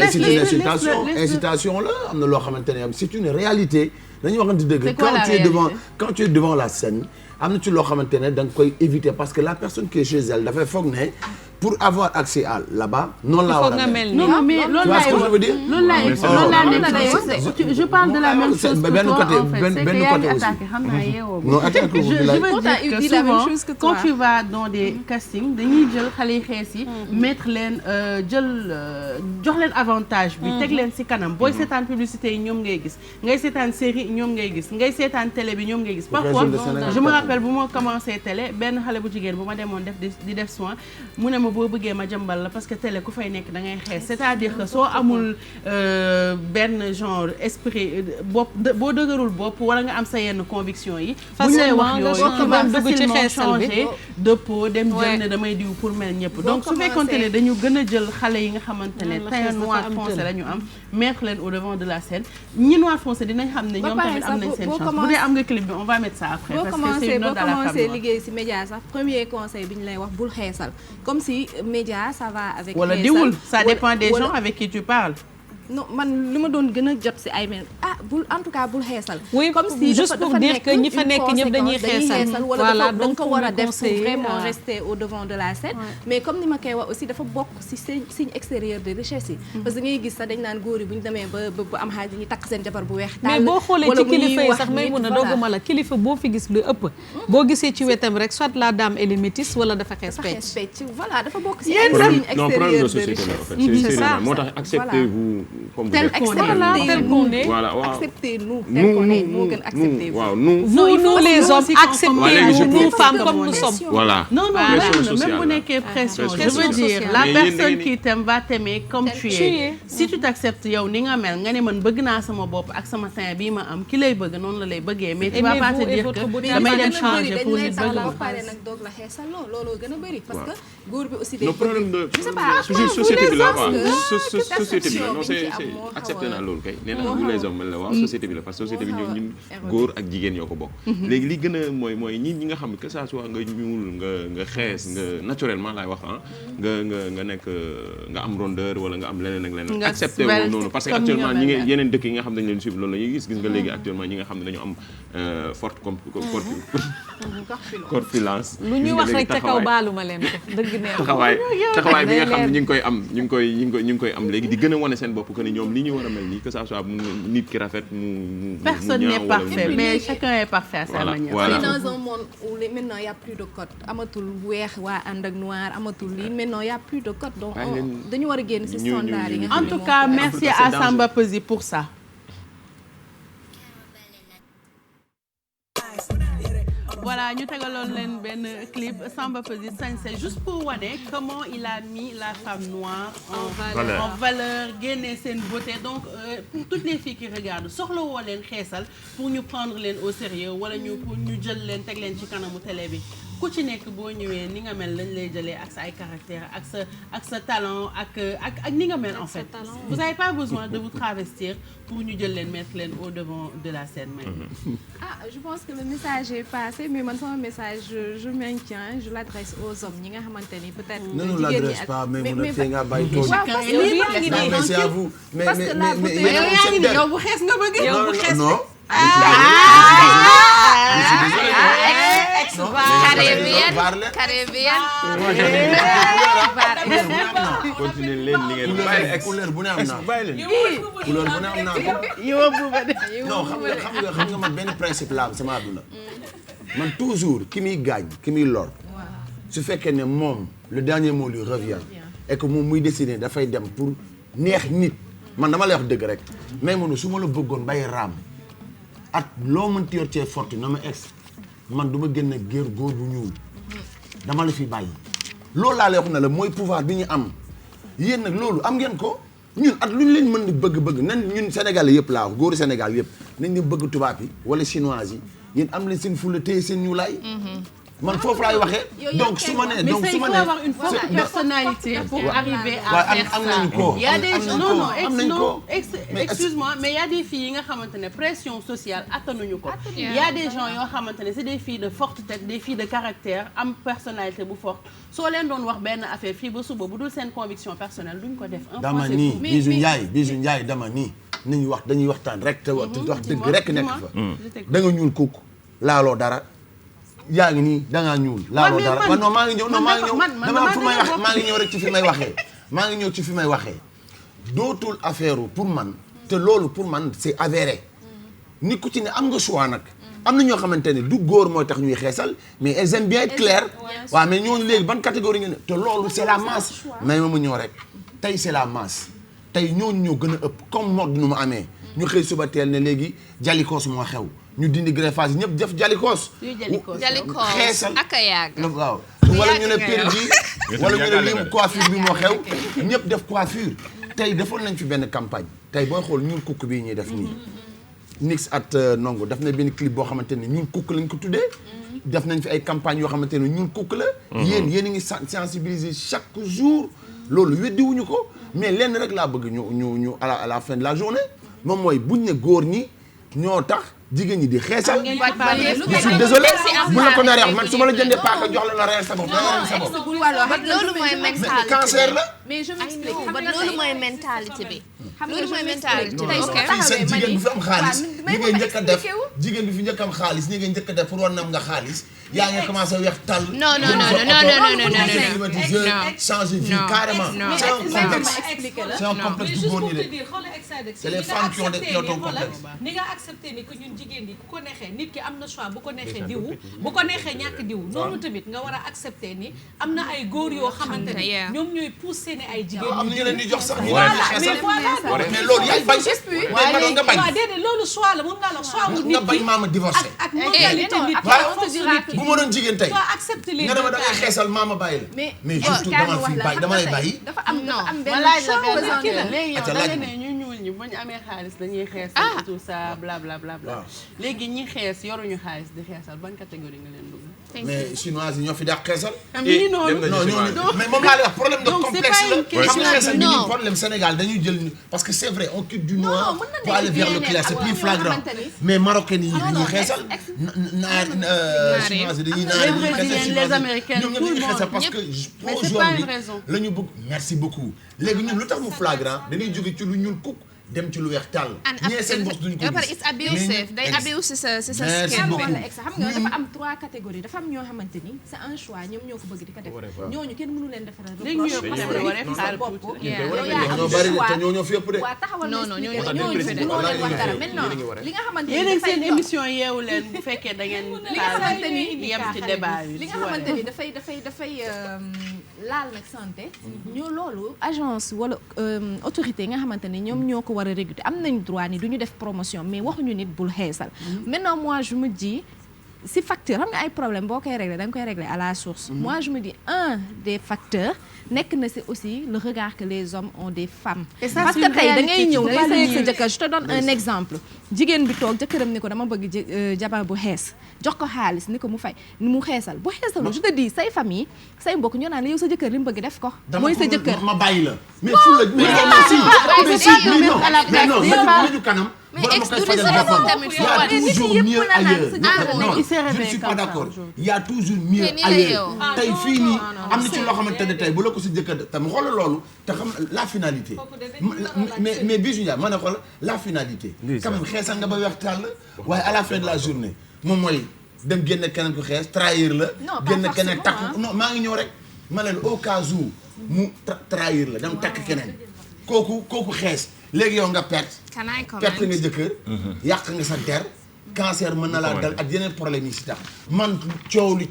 c'est une incitation la am na loo xamante ne c'est une réalité dañuy waxante dëgg quand tu es devant la scène am na ci loo xamante ne da nga koy éviter parce que la personne qui est chez elle dafay foog ne pour avoir accès à là-bas noonu laa war a mel. non mais loolu laay wax loolu laay je parle de la même chose que toi en fait c'est que yaa ngi attaqué xam naa yeewoo non attaque je veux dire que souvent quand tu vas dans des castings dañuy jël xale yi xees yi mettre leen jël jox leen avantage bi teg leen ci kanam booy seetaan publicité yi ñoom ngay gis ngay seetaan série ñoom ngay gis ngay seetaan télé bi ñoom ngay gis parfois je me rappelle bu ma commencé télé benn xale bu jigéen bu ma demoon di def soin mu ne ma boo bëggee ma jëmbal la parce que télé ku fay nekk da ngay xees c'est-à-dire que soo amul benn genre esprit bopp boo dëgërul bopp wala nga am sa yenn conviction yi bu ñu lay wax yooyu tu vas facilement changer de peau dem jël ne damay diw pour mel ñëpp donc su fekkoonte ne dañu gën a jël xale yi nga xamante ne teint noir foncé la ñu am mettre leen au devant de la scène ñi noir foncé dinañ xam ne ñoom tamit am nañ seen chance bu dee am nga clip bi on va mettre ça après parce que c'est une note à la femme boo commencé liggéey ci média sax premier conseil bi ñu lay wax bul xeesal comme si média ça va avec wala diwul ça dépend des gens avec qui tu parles non man li ma doon gën a jot ci ay mel bul en tout cas bul xeesal. oui comme si juste pour dire que ñi fa nekk ñëpp dañuy xeesal. wala da nga ko war a def pour vraiment rester au devant de la scène. mais comme ni ma koy wax aussi dafa bokk ci signe extérieur de richesse yi. parce que ngay gis sax dañ naan góor yi bu ñu demee ba am xaalis dañuy takk seen jabar bu weex. mais boo xoolee ci kilifa yi sax may mun a dogguma la kilifa boo fi gis lu ëpp. boo gisee ci wetam rek soit la dame elle est métisse wala dafa xees pecc. voilà dafa bokk ci signe extérieur de richesse. c'est ça moo tax acceptez-vous comme tel qu'on est voilà waaw acceptez-nous tel qu'on est moo gën acceptez vous. waaw nous les hommes acceptez-nous nous femmes comme nous sommes. voilà non même bu nekkee pression je veux dire la personne qui t'aime va t'aimer comme tu es si tu t'acceptes yow ni nga mel nga ne man bëgg naa sama bopp ak sama teint bii ma am ki lay bëgg noonu la lay bëggee mais tu vas pas te dire que damay dem changer pour nit bëgg ma pare nag doog la xeesal looloo gën a bëri parce que góor bi aussi le problème de société bi la waaw société bi la non c'est accepté naa loolu kay nee na vous les hommes la waaw société bi la parce que société bi ñun góor ak jigéen ñoo ko bokk léegi li gën a mooy ñi nga xam que ça soit nga ñuul nga xees nga naturellement laay wax nga nekk nga am rondeur wala nga am leneen ak leneen accepté wu noonu parce que actuellement ñi nga yeneen dëkk yi nga xam ne dañ leen suivre loolu la ñuy gis nga léegi actuellement ñi nga xam ne dañu am forte corpulence lu ñuy wax rek ca kaw baaluma leen ko dëgg neex taxawaay bi nga xam ne ñu ngi koy am léegi di gën a wane seen bopp que ni ñoom ni ñu war a mel nii que ça soit nit ki rafet mu personne n'est parfait mais chacun est parfait à sa manière. voilà dans un monde où maintenant y a plus de code amatul weex waa ànd ak noir amatul lii maintenant y a plus de code donc dañu war a génn ci standard yi nga en tout cas merci à Samba Peuzzi pour ça. voilà ñu tegaloon leen benn clip Samba Peuzzi sañse juste pour wane comment il a mis la femme noire en valeur génne seen beauté donc pour toutes les filles qui regardent soxla woo leen xeesal pour ñu prendre leen au sérieux wala pour ñu jël leen teg leen ci kanamu télé bi ku ci nekk boo ñëwee ni nga mel lañ lay jëlee ak sa ay caractère ak sa talent ak ni nga mel en fait. Vous avez pas besoin de vous travestir pour ñu jël leen mettre leen au devant de la scène même. Je pense que le message est passé mais man sama message je maintiens, je l'adresse aux hommes ñi nga xamante ni peut-être. Ne nous l'adresse pas mais mu ne tey nga bàyyi tool. mais c'est à vous. mais yow bu xees nga bëgg. yow bu xees non. continuer leen li ngeen bàyyi couleur bu ne am naa couleur bu ne am naa non xam nga man benn principe la am sama àdduna man toujours ki muy gaañ ki muy lor su fekkee ne moom le dernier mot lui revient et que moom muy décider dafay dem pour neex nit man dama lay wax dëgg rek mais man su ma la bëggoon bay raam at loo mënti yor cee forte na ma ex man du ma génn góor bu ñuul dama la fi bàyyi loolu laa lay wax na la mooy pouvoir bi ñu am yéen nag loolu am ngeen ko ñun at lu ñu leen mën di bëgg nan ñun Sénégalais yëpp laa wax góoru Sénégal yëpp nañ ñu bëgg tubaab yi wala chinois yi yéen am leen seen fulla téye seen ñuulaay man foofu laay waxee donc su ma nee donc su ma nee mais il faut avoir une forte personnalité pour arriver à faire ça. am nañu ko. Il y a des non excuse-moi mais il y a des filles yi nga xamante ne pression sociale attanuñu ko. Il y a des gens yoo xamante ne c'est des filles de forte tête des filles de caractère am personnalité bu forte soo leen doon wax benn affaire fii ba suba bu dul seen conviction personnelle duñ ko def. dama nii Bijou Ndiaye dama nii nañu wax dañuy waxtaan rek te wax dëgg rek nekk fa. da nga ñuul kukk laaloo dara. yaa ngi nii da ngaa ñuul. laaloo dara non maa ngi ñëw dama fu may wax maa ngi ñëw rek ci fi may waxee. maa ngi ñëw ci fi may waxee dootul affaire pour man te loolu pour man c'est avéré ni ku ci ne am nga choix nag. am na ñoo xamante ne du góor mooy tax ñuy xeesal mais elles aiment bien être claires. waaw mais ñooñu léegi ban catégorie ngeen te loolu c'est la masse. mais ma mu ñëw rek tey c'est la masse tey ñooñu ñoo gën a ëpp comme mode nu mu amee. ñu xëy suba teel ne léegi jalikoos moo xew. ñu dindi greffage yi ñëpp def jalikoos. xeesal ak a yàgg. waaw wala ñu ne perruque wala ñu ne lii coiffure bi moo xew ñëpp def coiffure. tey defoon nañ fi benn campagne tey booy xool ñuul kukk bii ñuy def nii. Nix at Ndongo def na benn clip boo xamante ne ñuul kukk lañ ko tuddee. def nañ fi ay campagne yoo xamante ne ñuul kukk la. yéen a ngi sensibiliser chaque jour. loolu weddiwuñu ko mais lenn rek laa bëgg ñu à la fin de la journée moom mooy buñ ne góor ñi ñoo tax. jigéen ñi di xeesal. je suis désolé bu la ko naree wax man su ma la jëndee paaka jox la reyal sa bopp. loolu mooy mentalité cancer la. mais je m'explique loolu mooy mentalité bi. loolu mooy mentalité bi. fii seen jigéen bi fi am xaalis ñi ngay njëkk a def jigéen bi fi njëkk am xaalis ñi ngay njëkk a def pour war na am nga xaalis yaa ngi commencé weex tal. non changer vie carrément. c'est un complexe bu góor ñi de. c'est les femmes qui ont ton complexe. ni nga accepté ni que ñun jigéen ñi ku ko neexee nit ki am na choix bu ko neexee diwu bu ko neexee ñàkk diwu noonu tamit nga war a accepté ni am na ay góor yoo xamante ne ñoom ñooy poussé ne ay jigéen am na ñu leen di jox sax ñu mais loolu yaay bañ mais nga bañ waaw déedéet loolu choix la moom laa la choix wu nit nga bañ maama divorcé ak mentalité nit bu ma doon jigéen tey accepté les nga dama da ngay xeesal maama bàyyi la mais surtout dama fi bàyyi dama lay bàyyi dafa am benn léegi yow da nga ne ñu ñuul ñi bu ñu amee xaalis dañuy xeesal tout ça bla bla bla bla léegi ñi xees yoruñu xaalis di xeesal ban catégorie nga leen bëgg. mais chinois yi ñoo fi dàq xeesal. non mais moom laa lay wax problème de complexe la. xam nga xeesal bi ñu problème Sénégal dañuy jël parce que c'est vrai on quitte du noir pour aller vers le clair c'est plus flagrant mais marocain yi dañuy xeesal chinois yi dañuy les américains ñoom ñëpp dañuy xeesal parce que aujourd'hui la ñu bëgg merci beaucoup léegi ñun lu tax mu flagrant dañuy jóge ci lu ñuul kukk dem ci lu weex tàll. ñee seen bopp duñ ko gis it's abusive day abuse sa merci xam beaucoup nga dafa am 3 catégories dafa am ñoo xamante ni c'est un choix ñoom ñoo ko bëgg di ko def ñooñu kenn mënu leen defaral ñoo bari de te ñoo fi ëpp de waa taxawal ñooñu mënoo leen wax dara maintenant li nga xamante ni yéen seen émission yeewu leen bu fekkee da ngeen yem ci débat yi li nga xamante ni dafay laal nag santé ñoo loolu agence wala autorité yi nga xamante ni ñoom ñoo ko war a réguler am nañ droit ni du ñu def promotion mais waxuñu nit bul xeesal maintenant moi je me dis si facteur xam nga ay problème boo koy régler da nga koy régler à la source. Moi je me dis un des facteurs nekk na c'est aussi le regard que les hommes ont des femmes. Parce que tey da ngay ñëw ngay sëy ak sa jëkkër. Je te donne un exemple. jigéen bi toog jëkkëram ni ko dama bëgg jabar bu xees jox ko xaalis ni ko mu fay mu xeesal bu xeesalu je te dis say famille say mbokk ñoo naan la yow sa jëkkër li mu bëgg def ko. mooy sa jëkkër ma bàyyi la. mais fu la mais non kanam. mais il y a toujours mieux ailleurs. Non, je ne suis pas d'accord. Il y a toujours mieux ailleurs. tey fii nii am na ci loo xamante ne tey bu la ko si jëkkër tam xoolal loolu te xam la finalité. mais Bijou Ndiaye ma ne xool la finalité. quand même xeesal nga ba weex tàll waaye à la fin de la journée moom mooy dem génne keneen ku xees trahir la. génne keneen takk non maa ngi ñëw rek ma leen au cas où mu trahir la dem takk keneen kooku xees. léegi yow nga perte nga jëkkër yàq nga sa der cancer mën na laa dal ak yeneen problème yi si tax man coow li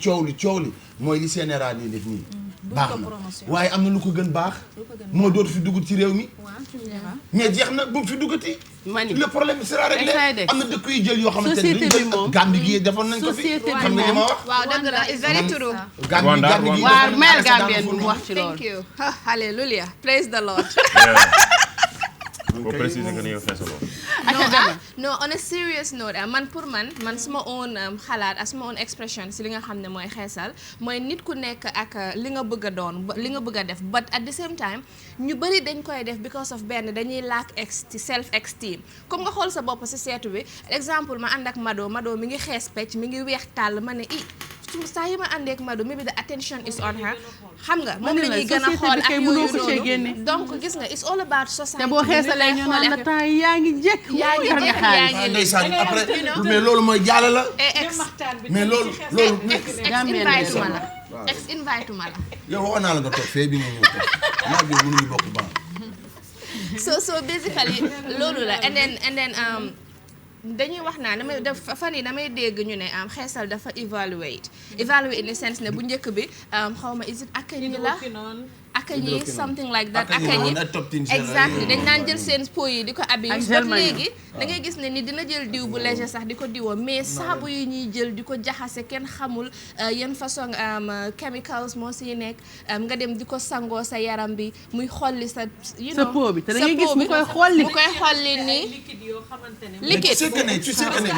mooy li CNRA nii def nii baax na waaye am na lu ko gën baax moo dootu fi dugg ci réew mi mais jeex na bu mu fi duggati le problème sera réglé am na dëkk yu jël yoo xamante ne Gambie gi defoon nañ ko fi xam nga li ma wax waaw dëgg la it's very true Gambie gi waaw mère Gambien bu mu wax ci loolu thank you hallelujah praise the Lord boo préciser que ni yow xeesaloo. non on a serious note man pour man suma own xalaat ak suma own expression si li nga xam ne mooy xeesal mooy nit ku nekk ak li nga bëgg a doon li nga bëgg a def but at the same time ñu bëri dañ koy def because of benn dañuy lack self esteem comme nga xool sa bopp si seetu bi exemple ma ànd ak Mado mi ngi xees pecc mi ngi weex tàll ma ne saa yi ma àndeek Mado maybe the attention is on her xam nga moom la ñuy gën a xool ak yooyu noonu donc gis nga it's all about society te boo xeesalee ñu naan la temps yi yaa ngi jekk ndeysaan après mais loolu mooy jaale la mais loolu ex invite ma la yow waxoon naa la nga toog fee bi nga ñëw toog maa ngi mënuñu bokk baax so basically loolu la and then dañuy wax naa fan yi damay dégg ñu ne xeesal dafa évaluer in the sense ne bu njëkk bi xawma is it akkañi la akkañi something like that akkañi exactly dañ naan jël seen po yi di ko abuse ba léegi da ngay gis ne ni dina jël diw bu léger sax di ko diwoo mais saabu yi ñuy jël di ko jaxase kenn xamul yan façon chemicals moo siy nekk nga dem di ko sangoo sa yaram bi muy xolli sa sa po bi te da ngay gis mu koy xolli nii liquide tu sais que ne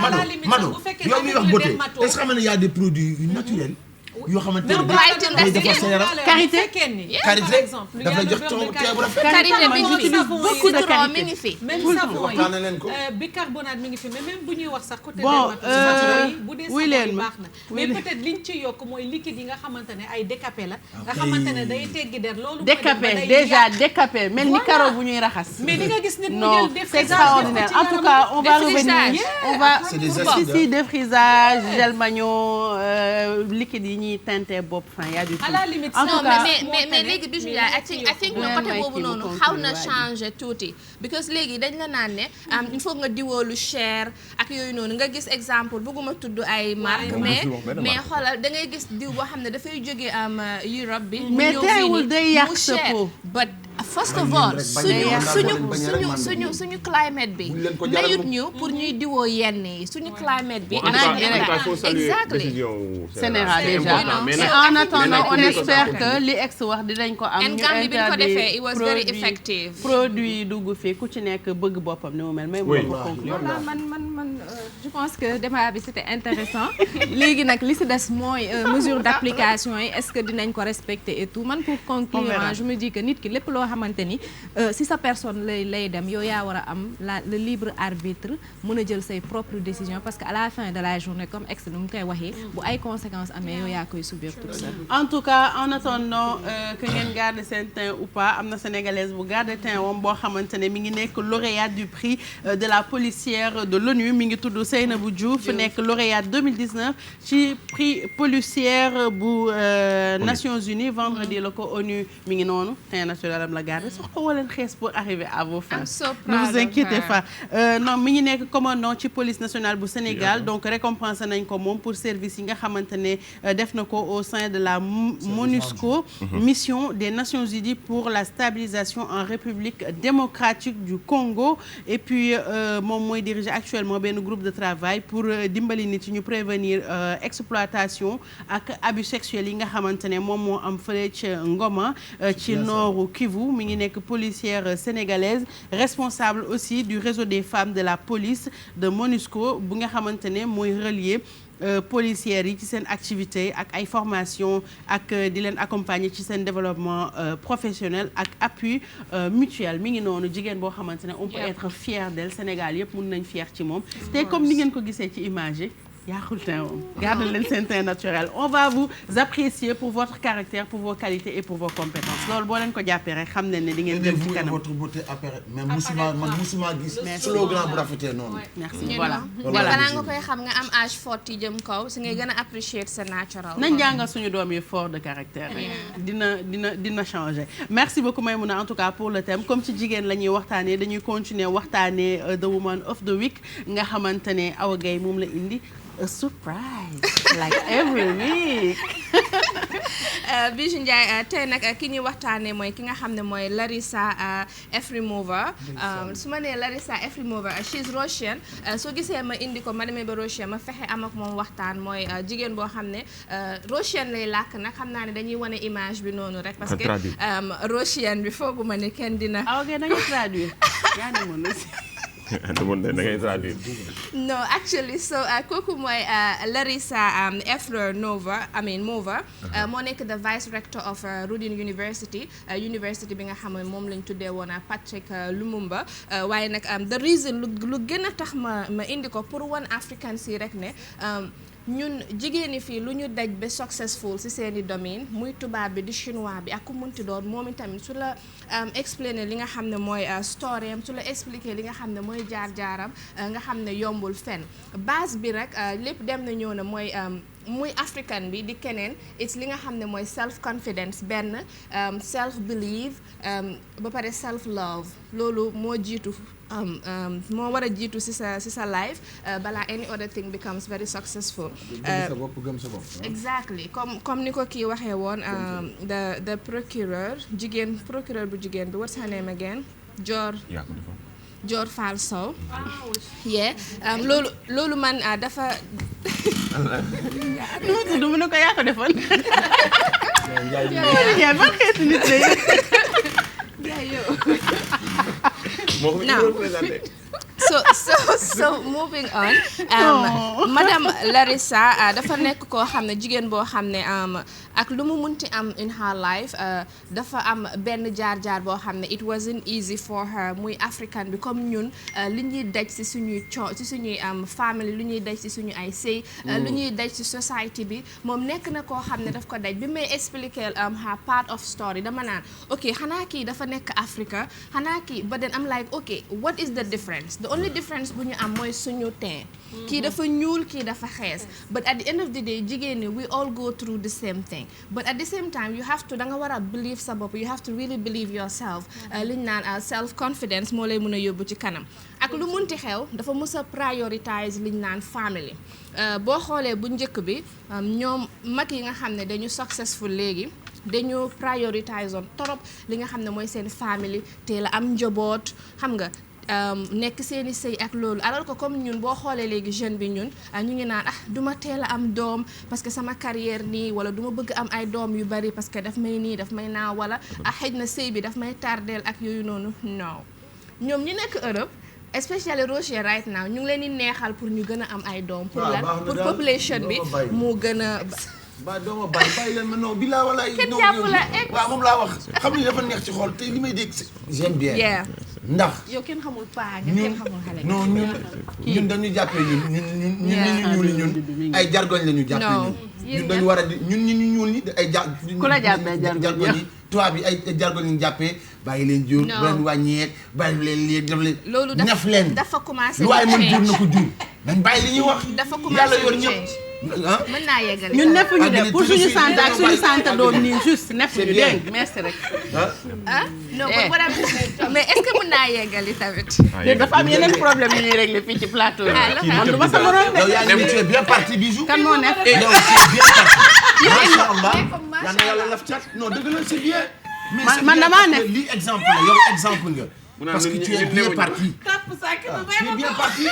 Mado yow miy wax beauté est-ce que xam nga ne y a des produits naturels yoo xamante ne day defar sa yaram karité dafay jox coono kii bu rafet. karité mi ngi fi beaucoup de karité mi ngi fi. même savon yi bicarbonate mi ngi fi mais même bu ñuy wax sax côté dermatologie bu dee savon yi baax na mais peut-être liñ ci yokk mooy liquide yi nga xamante ne ay décapé la nga xamante ne day teggi der loolu décapé mel ni karo bu ñuy raxas mais di nga gis nit mu non jël def c'est extraordinaire en tout cas on va revenir si défrisage gel magnon liquide yi ñuy teinté bopp fan y a du tout à la limite en tout cas mais léegi Bijou Ndiaye I think na côté boobu noonu xaw na changer tuuti because léegi dañ la naan ne il faut nga diwoo lu cher ak yooyu noonu nga gis exemple bëgguma tudd ay marque mais xoolal da ngay gis diw boo xam ne dafay jógee Europe bi mais teewul day yàq sa peau but first of all suñu climate bi mayut ñu pour ñuy diwoo yenn yi suñu climate bi exactly Sénégal déjà mais en attendant on espère que li ex wax dinañ ko am ñu interdit it was very effective produit dugg fi ku ci nekk bëgg boppam ni mu mel may mu ko conclure man je pense que débat bi c'était intéressant léegi nag li ci des mooy mesure d'application yi est-ce que dinañ ko respecter et tout man pour conclure je me dis que nit ki lépp loo xamante ni si sa personne lay dem yow yaa war a am le libre arbitre mën a jël say propres décisions parce que à la fin de la journée comme ex nu mu koy waxee bu ay conséquences amee yow yaa koy subir tout seul. En tout cas en attendant que ngeen garde seen teint ou pas am na sénégalaise bu garde teint wam boo xamante ne mi ngi nekk lauréate du prix de la policière de l'ONU mi ngi tudd Seynabou Diouf nekk lauréate 2019 ci prix policière bu Nations Unies vendredi la ko ONU mi ngi noonu teint naturel am la garde sox ko waleen xees pour arriver à vos fins. Ne vous inquiétez pas non mi ngi nekk commandant ci police nationale bu Sénégal donc récompensé nañ ko moom pour service yi nga xamante ne def na ko au sein de la MONUSCO mission des Nations Unies pour la stabilisation en République démocratique du Congo et puis moom mooy diriger actuellement benn benn groupe de travail pour dimbali nit ñu prévenir exploitation ak abus sexuels yi nga xamante ne moom moo am fële ci Ngoma ci nooru Kivu mi ngi nekk policière sénégalaise responsable aussi du réseau des femmes de la police de MONUSCO bu nga xamante ne mooy relier policières yi ci seen activité ak ay formation ak di leen accompagner ci seen développement professionnel ak appui mutuel mi ngi noonu jigéen boo xamante ne on peut être fier d'elle Sénégal yëpp mun nañ fier ci moom te comme ni ngeen ko gisee ci image yi yaaxul teint moom garde leen seen teint naturel on va vous apprécier pour votre caractère pour vos qualités et pour vos compétences loolu boo leen ko jàppee rek xam ne di ngeen jëm ci kanam votre beauté apparaît mais musuma gis slogan bu rafetee noonu merci voilà balaa nga koy xam nga am âge fort yi jëm kaw si ngay gën a apprécier sa natural nañ jàngal suñu doom yi fort de caractère dina changer merci beaucoup Maïmouna en tout cas pour le thème comme ci jigéen la ñuy waxtaanee dañuy continuer waxtaanee the woman of the week nga xamante ne Awa Gaye moom la indi a surprise like every week. Bijou Ndiaye tey nag ki ñuy waxtaanee mooy ki nga xam ne mooy Larissa Efremova su ma nee Larissa Efremova she's Russian soo gisee ma indi ko ma demee ba Russian ma fexe am ak moom waxtaan mooy jigéen boo xam ne Russian lay làkk nag xam naa ne dañuy wane image bi noonu rek parce que Russian bi fooguma ne kenn dina. ah ok da ngay traduire yaa ne mën aussi. No, actually, so kooku mooy Larissa Efremova moo nekk the vice rector of Rudin University bi nga xam ne moom lañ tuddee woon Patrick Lumumba waaye nag the reason lu gën a tax ma indi ko pour one African si rek ne ñun jigéen ñi fii lu ñu daj ba successful ci seeni domaine muy tubaab bi di chinois bi ak ku munti doon moom itamit su la expliquer li nga xam ne mooy story am su la expliquer li nga xam ne mooy jaar-jaaram nga xam ne yombul fenn base bi rek lépp dem na ñëw na mooy muy africain bi di keneen it's li nga xam ne mooy self confidence benn self belief ba pare self love loolu moo jiitu moo war a jiitu ci sa life balaa any other thing becomes very successful. gëm sa bopp. Exactly comme ni ko kii waxee woon the procureur bu jigéen bi what's her name again Dior Fall Sow. loolu man dafa. du mën a ko yaa ko defoon. Ndiaye ban xeetu nit la So moving on Madame Larissa dafa nekk koo xam ne jigéen boo xam ne ak lu mu munti am in her life dafa am benn jaar-jaar boo xam ne it wasn't easy for her muy africain bi comme ñun li ñuy daj ci suñuy family lu ñuy daj ci suñu ay sëy lu ñuy daj ci society bi moom nekk na koo xam ne daf ko daj bi may expliquer her part of story dama naan ok xanaa kii dafa nekk Africa xanaa kii but then I'm like ok what is the difference the only difference bu ñu am mooy suñu teint kii dafa ñuul kii dafa xees but at the end of the day jigéen ñi we all go through the same thing but at the same time you have to da nga war a believe sa bopp you have to really believe yourself liñ naan self confidence moo lay mën a yóbbu ci kanam ak lu munti xew dafa mës a prioritize liñ naan family boo xoolee bu njëkk bi ñoom mag yi nga xam ne dañu successful léegi dañu prioritize on torop li nga xam ne mooy seen family te la am njaboot xam nga nekk seeni sëy ak loolu alors que comme ñun boo xoolee léegi jeune bi ñun ñu ngi naan duma teel a am doom parce que sama carrière nii wala duma bëgg am ay doom yu bari parce que daf may nii daf may naa wala xëj na sëy bi daf may tardeel ak yooyu noonu non ñoom ñi nekk Europe especially Russia right now ñu ngi leen di neexal pour ñu gën a am ay doom pour lan pour population bi mu gën a ba dooma bàyyi leen ma non bi laa walaay kenn jàpp la waaw moom laa wax xam ni dafa neex ci xol te li may dégg j'aime bien ndax yow kenn xamul paa nga kenn xamul xale non ñun dañu jàppee ñun ay jargoñ la ñu jàppee ñun dañu war a di ñun ñu ñuul ñi ay ku la jàppee jargoñ yi tubaab bi ay jargoñ ñu jàppee bàyyi leen jur bu leen wàññeet bàyyi leen lii def leen loolu ñaf leen dafa commencé lu waaye mën jur na ko jur dañ bàyyi li ñuy wax dafa commencé yor ñëpp mën naa yeggali ñun nefuñu de pour suñu sant ak suñu sant doom nii juste nefuñu dégg merci rek non mais est-ce que mën naa yeggali tamit dafa am yeneen problème yu ñuy régler fii ci plateau bi man du ma sa morom de yow yaa ngi tu es bien parti Bijou kan moo nekk yow tu es bien parti macha Allah yal na yàlla laf cat non dëgg la c'est bien man damaa nekk lii exemple la yow exemple nga parce que tu es bien parti tu es bien parti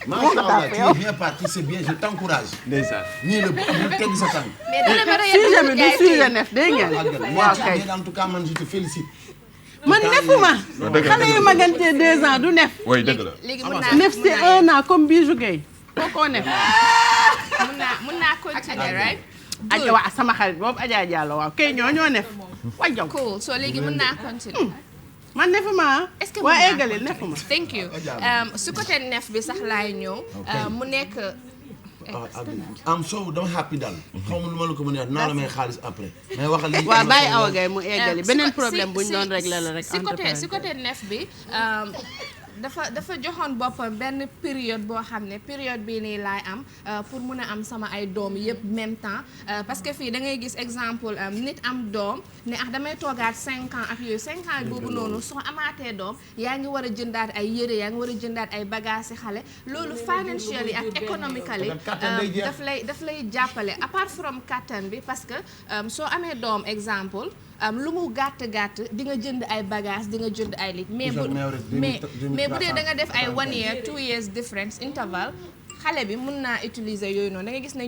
macha allah tu es bien parti c'est bien je t'encourage. ndeysaan. nii la bu teg sa tànk. mais dana bëri sujet bi du sujet nef dégg ngeen. waaw kay en tout cas man je te félicite. man nefuma. xale yu magante 2 ans du nef. oui dëgg la. léegi mun naa nef c'est 1 an comme Bijou Gueye kookoo nef. mun naa continuer right. Adja waa sama xarit boobu Adja Diallo waaw kay ñoo nef. wajaw cool so léegi mun naa continuer. man nefuma est-ce que waa eggali nefuma. thank you su côté nef bi sax laay ñëw. mu nekk. am so dama happy daal. xaw ma lu ma la ko mën a wax naa la may xaalis après. mais waxal li waaw bàyyi Awa Gaye mu eggali beneen problème bu ñu doon régler la rek. si côté nef bi. dafa joxoon boppam benn période boo xam ne période bii nii laay am pour mun a am sama ay doom yëpp même temps parce que fii da ngay gis exemple nit am doom ne damay toogaat 5 ans ak yooyu 5 ans boobu noonu soo amaatee doom yaa ngi war a jëndaat ay yére yaa ngi war a jëndaat ay bagages si xale loolu financially ak economically daf lay jàppale apart from kattan bi parce que soo amee doom exemple lu mu gàtt di nga jënd ay bagages di nga jënd ay lit mais bu dee da nga def ay 1 year 2 years difference interval xale bi mun naa utiliser yooyu noonu da nga gis ne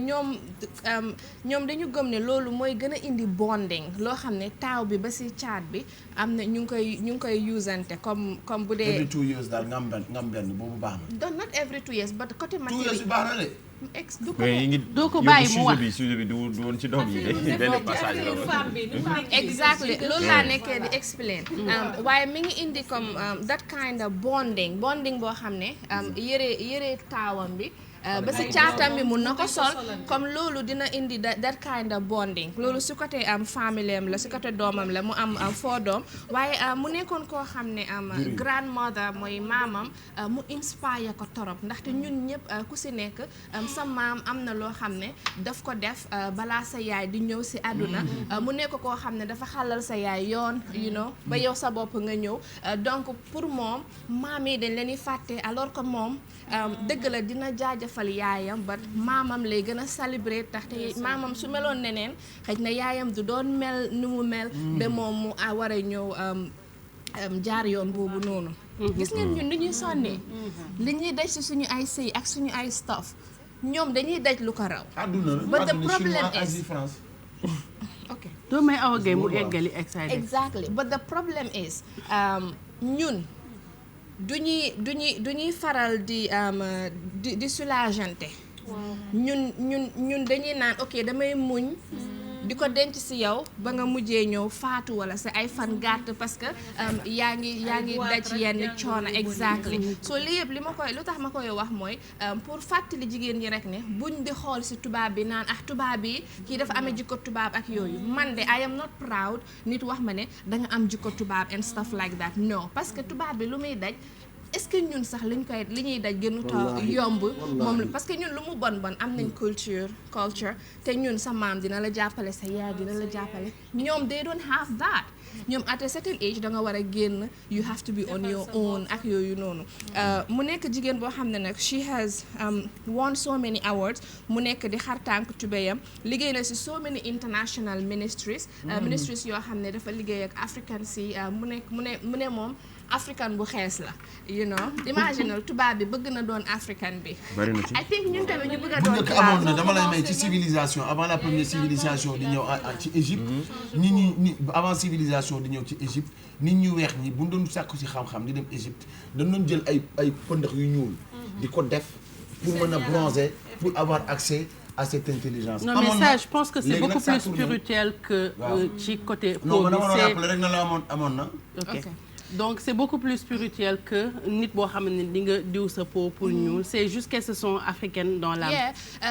ñoom dañu gëm ne loolu mooy gën a indi bonding loo xam ne taaw bi ba si caat bi am na ñu ngi koy usante comme bu dee. every 2 years daal nga am benn boobu baax na. not every 2 years but côté matériel 2 years baax na de. doo ko bàyyi mu wax sujet bi du woon ci doom yi de benn passage la woon. exactly loolu laa nekkee di explain waaye mi ngi indi comme that kind of bonding boo xam ne yëre taawam bi ba si caatam bi mun na ko sol comme loolu dina indi that kind of bonding loolu su côté famille am la su côté doomam la mu am 4 doom waaye mu nekkoon koo xam ne grandmother mooy maamam mu inspire ko torop ndaxte ñun ñëpp ku si nekk sa maam am na loo xam ne daf ko def balaa sa yaay di ñëw si àdduna mu nekk koo xam ne dafa xalal sa yaay yoon ba yow sa bopp nga ñëw donc pour moom maam yi dañ leen di fàtte alors que moom dëgg la dina jaajëfal yaayam ba maamam lay gën a célébrer taxte maamam su meloon neneen xëy na yaayam du doon mel ni mu mel ba moom mu war a ñëw jaar yoon boobu noonu gis ngeen ñun ni ñuy sonnee li ñuy daj si suñu ay sëy ak suñu ay stuff ñoom dañuy daj lu ko raw but the problem is ok doo may Awa Gaye mu eggali exactly but the problem is ñun du ñuy faral di soulageante ñun dañuy naan ok damay muñ di ko denc si yow ba nga mujjee ñëw faatu wala sa ay fan gàtt parce que yaa ngi daj yenn coono exactly so lii yëpp lu tax ma koy wax mooy pour fàttali jigéen ñi rek ne buñ di xool si tubaab bi naan tubaab bi kii dafa amee jikko tubaab ak yooyu man de I am not proud nit wax ma ne danga am jikko tubaab and stuff like that no parce que tubaab bi lu muy daj est-ce que ñun sax li ñuy daj gënu ta yomb moom parce que ñun lu mu bon am nañ culture te ñun sa maam dina la jàppale sa yaay dina la jàppale ñoom they don't have that ñoom at a certain age da nga war a génn you have to be on your own ak yooyu noonu mu nekk jigéen boo xam ne nag she has won so many awards mu nekk di xar tànk tubéyam liggéey na si so many international ministries yoo xam ne dafa liggéey ak African si mu ne moom African bu xees la imagine tubaab bi bëgg na doon African bi I think ñun tamit ñu bëgg a doon bu njëkk amoon na dama lay may ci civilisation avant la première civilisation di ñëw ci Égypte nit ñi avant civilisation di ñëw ci Égypte nit ñu weex ñi bu ñu doon sàkku ci xam-xam di dem Égypte dañ doon jël ay pëndax yu ñuul di ko def pour mën a bronzer pour avoir accès à cette intelligence. Non mais ça je pense que c'est beaucoup plus spirituel que ci côté non man dama doon rappeler rek na la amoon na ok donc c'est beaucoup plus spirituel que nit boo xam ne di nga diw sa peau pour ñuul c'est juste qu'elles se sont africaines dans l'âme.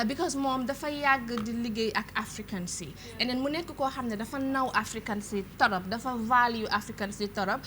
because moom dafa yàgg di liggéey ak African si eneen mu nekk koo xam ne dafa naw African si torop dafa value African si torop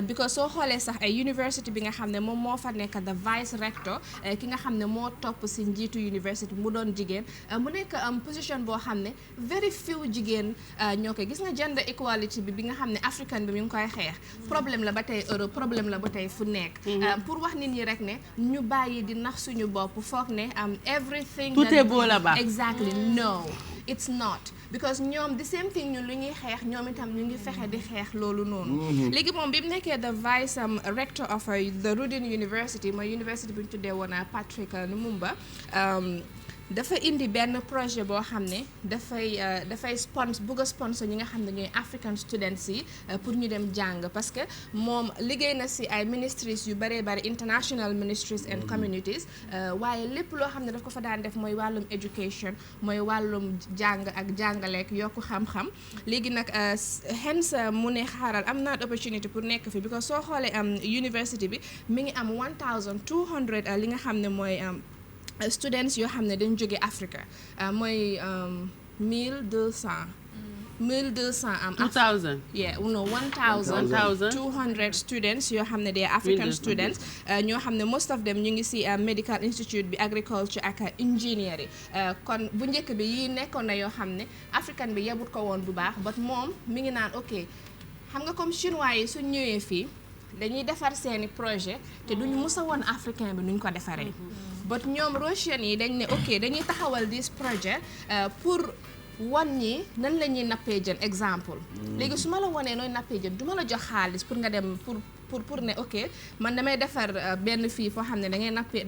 because soo xoolee sax ay university bi nga xam ne moom moo fa nekk the vice rector ki nga xam ne moo topp si njiitu university mu doon jigéen mu nekk position boo xam ne very few jigéen ñoo koy gis nga gender equality bi nga xam ne African bi mi ngi koy xeex problème la ba tey Europe problème la ba tey fu nekk pour wax nit ñi rek ne ñu bàyyi di nax suñu bopp foog ne everything tout est beau là-bas exactly no it's not because ñoom the same thing ñun lu ñuy xeex ñoom itam ñu ngi fexe di xeex loolu noonu léegi moom bi mu nekkee the vice rector of the Rudin University mooy university bu ñu tuddee woon Patrick Lumumba dafa indi benn projet boo xam ne dafay bëgg a sponsor ñi nga xam ne ñooy African students yi pour ñu dem jàng parce que moom liggéey na ci ay ministries yu bëree bëri international ministries and communities waaye lépp loo xam ne daf ko fa daan def mooy wàllum education mooy wàllum jàng ak jàngaleek yokku xam-xam léegi nag hence mu ne xaaral am naa opportunity pour nekk fi because soo xoolee university bi mi ngi am 1200 li nga xam ne mooy students yoo xam ne dañ jóge Africa mooy 1200 2000 yeah no 1200 students yoo xam ne they are African students ñoo xam ne most of them ñu ngi ci medical institute bi agriculture ak engineering kon bu njëkk bi yi nekkoon na yoo xam ne african bi yebut ko woon bu baax but moom mi ngi naan ok xam nga comme chinois yi suñ ñëwee fii dañuy defar seeni projet te duñ musa woon africain bi nuñ ko defaree but ñoom Russian yi dañ ne ok dañuy taxawal this projet pour wan ñi nan la ñuy nappee jën exemple léegi su ma la wanee nooy nappee jën du ma la jox xaalis pour nga dem pour ne ok man damay defar benn fii foo xam ne da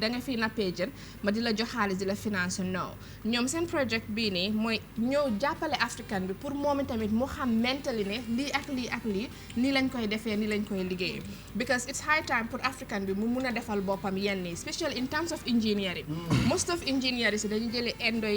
ngay fii nappee jën ma di la jox xaalis di la financer non ñoom seen projet bii nii mooy ñëw jàppale africain bi pour moom tamit mu xam mentally ne lii ak lii ak lii nii lañ koy defee nii lañ koy liggéey because it's high time pour africain bi mu mun a defal boppam yenn yi especially in terms of engineering most of engineering si dañu jëlee indo